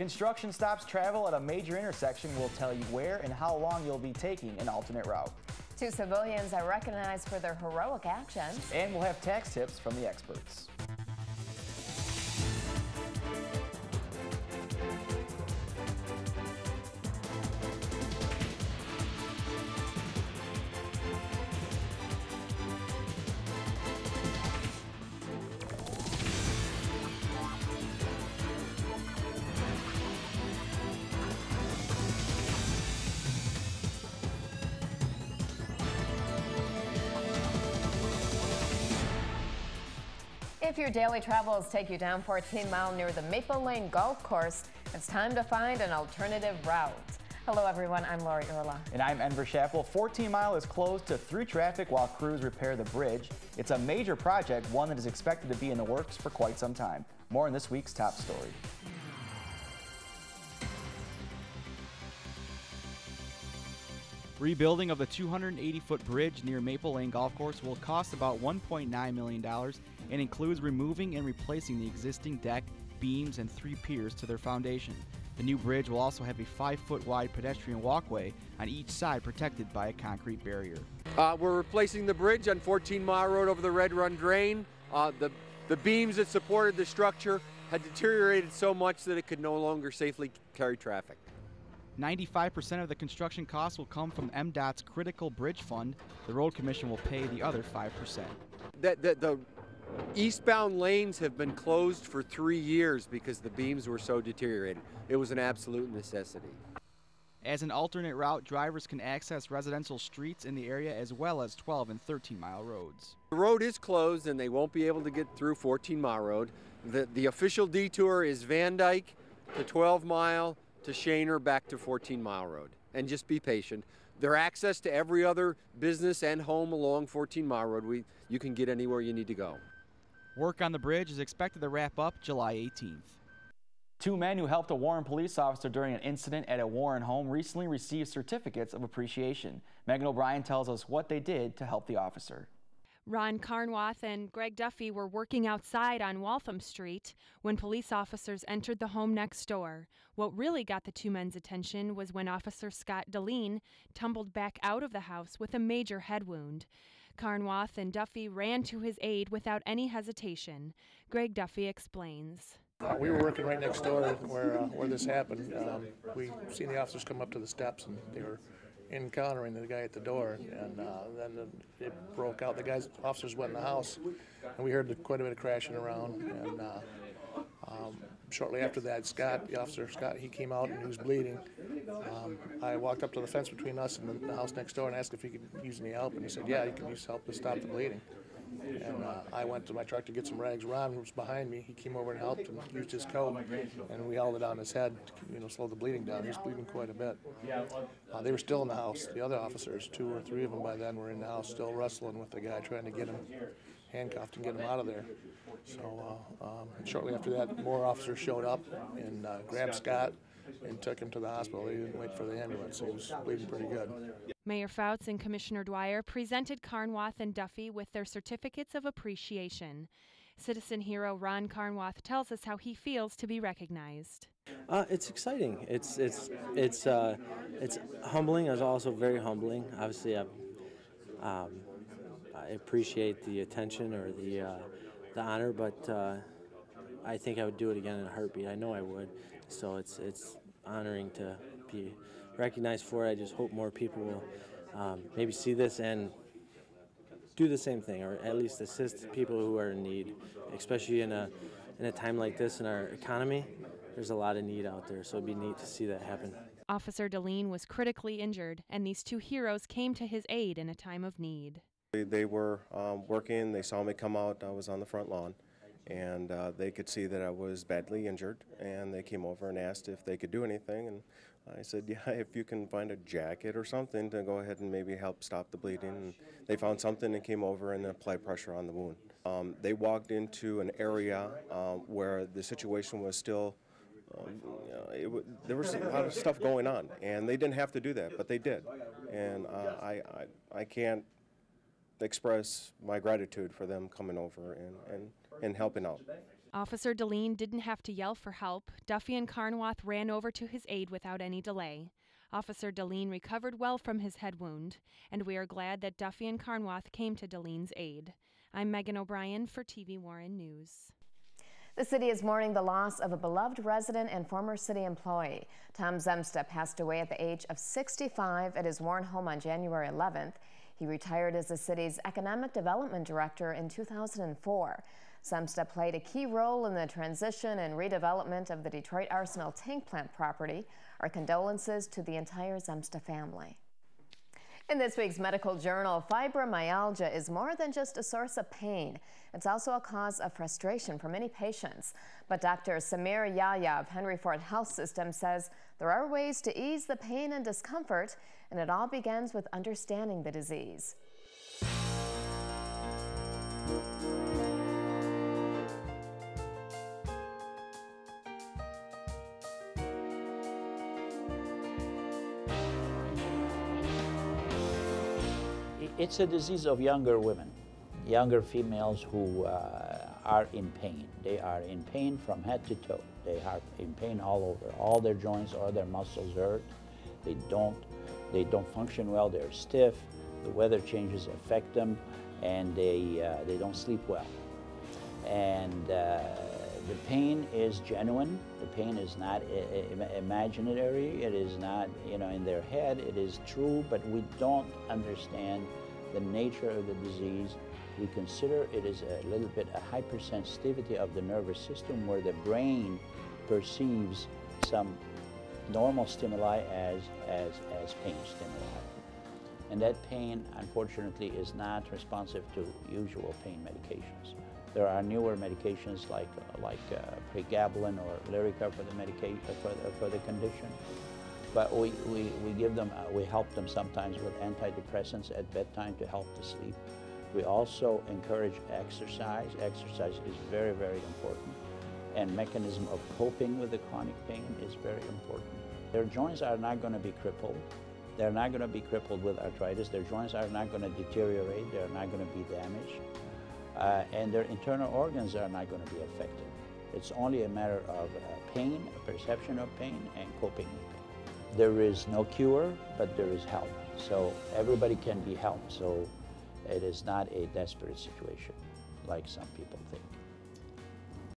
Construction stops travel at a major intersection will tell you where and how long you'll be taking an alternate route. 2 civilians are recognized for their heroic actions. And we'll have tax tips from the experts. If your daily travels take you down 14 Mile near the Maple Lane Golf Course, it's time to find an alternative route. Hello everyone, I'm Lori Urla. And I'm Enver Schappel. 14 Mile is closed to through traffic while crews repair the bridge. It's a major project, one that is expected to be in the works for quite some time. More in this week's top story. Rebuilding of the 280-foot bridge near Maple Lane Golf Course will cost about $1.9 million and includes removing and replacing the existing deck, beams, and 3 piers to their foundation. The new bridge will also have a 5-foot wide pedestrian walkway on each side protected by a concrete barrier. We're replacing the bridge on 14 Mile Road over the Red Run Drain. The beams that supported the structure had deteriorated so much that it could no longer safely carry traffic. 95% of the construction costs will come from MDOT's Critical Bridge Fund. The Road Commission will pay the other 5%. The eastbound lanes have been closed for 3 years because the beams were so deteriorated. It was an absolute necessity. As an alternate route, drivers can access residential streets in the area as well as 12 and 13 mile roads. The road is closed and they won't be able to get through 14 Mile Road. The official detour is Van Dyke to 12 Mile to Shaner back to 14 Mile Road. And just be patient. There's access to every other business and home along 14 Mile Road. You can get anywhere you need to go. Work on the bridge is expected to wrap up July 18th. 2 men who helped a Warren police officer during an incident at a Warren home recently received certificates of appreciation. Megan O'Brien tells us what they did to help the officer. Ron Carnwath and Greg Duffy were working outside on Waltham Street when police officers entered the home next door. What really got the 2 men's attention was when Officer Scott Deline tumbled back out of the house with a major head wound. Carnwath and Duffy ran to his aid without any hesitation. Greg Duffy explains. We were working right next door where this happened. We seen the officers come up to the steps and they were encountering the guy at the door, and then it broke out. The officers went in the house, and we heard quite a bit of crashing around. And shortly after that, Officer Scott, he came out and he was bleeding. I walked up to the fence between us and the house next door and asked if he could use any help, and he said, "Yeah, he can use help to stop the bleeding." And I went to my truck to get some rags. Ron was behind me. He came over and helped and used his coat, and we held it on his head to slow the bleeding down. He was bleeding quite a bit. They were still in the house. The other officers, 2 or 3 of them by then, were in the house still wrestling with the guy, trying to get him handcuffed and get him out of there. So shortly after that, more officers showed up and grabbed Scott and took him to the hospital. They didn't wait for the ambulance. He was bleeding pretty good. Mayor Fouts and Commissioner Dwyer presented Carnwath and Duffy with their certificates of appreciation. Citizen hero Ron Carnwath tells us how he feels to be recognized. It's exciting. It's humbling. It's also very humbling. Obviously, I appreciate the attention or the honor, but I think I would do it again in a heartbeat. I know I would. So it's honoring to be recognized for it. I just hope more people will maybe see this and do the same thing, or at least assist people who are in need, especially in a time like this in our economy. There's a lot of need out there, so it'd be neat to see that happen. Officer Deline was critically injured, and these 2 heroes came to his aid in a time of need. They were working. They saw me come out. I was on the front lawn, and they could see that I was badly injured, and they came over and asked if they could do anything, and I said, yeah, if you can find a jacket or something to go ahead and maybe help stop the bleeding. And they found something and came over and applied pressure on the wound. They walked into an area where the situation was still, there was a lot of stuff going on, and they didn't have to do that, but they did. And I can't express my gratitude for them coming over and helping out. Officer Deline didn't have to yell for help. Duffy and Carnwath ran over to his aid without any delay. Officer Deline recovered well from his head wound, and we are glad that Duffy and Carnwath came to Deline's aid. I'm Megan O'Brien for TV Warren News. The city is mourning the loss of a beloved resident and former city employee. Tom Zemsta passed away at the age of 65 at his Warren home on January 11th. He retired as the city's economic development director in 2004. Zemsta played a key role in the transition and redevelopment of the Detroit Arsenal tank plant property. Our condolences to the entire Zemsta family. In this week's medical journal, fibromyalgia is more than just a source of pain. It's also a cause of frustration for many patients. But Dr. Samir Yahya of Henry Ford Health System says there are ways to ease the pain and discomfort, and it all begins with understanding the disease. It's a disease of younger women, younger females who are in pain. They are in pain from head to toe. They are in pain all over. All their joints, all their muscles hurt. They don't function well. They're stiff. The weather changes affect them, and they don't sleep well. And the pain is genuine. The pain is not imaginary. It is not, in their head. It is true, but we don't understand the nature of the disease. We consider it is a little bit a hypersensitivity of the nervous system where the brain perceives some normal stimuli as pain stimuli. And that pain, unfortunately, is not responsive to usual pain medications. There are newer medications like pregabalin or Lyrica for the medication for the condition. But we give them, we help them sometimes with antidepressants at bedtime to help to sleep. We also encourage exercise. Exercise is very, very important. And mechanism of coping with the chronic pain is very important. Their joints are not going to be crippled. They're not going to be crippled with arthritis. Their joints are not going to deteriorate. They're not going to be damaged. And their internal organs are not going to be affected. It's only a matter of pain, a perception of pain, and coping with pain. There is no cure, but there is help. So everybody can be helped. So it is not a desperate situation like some people think.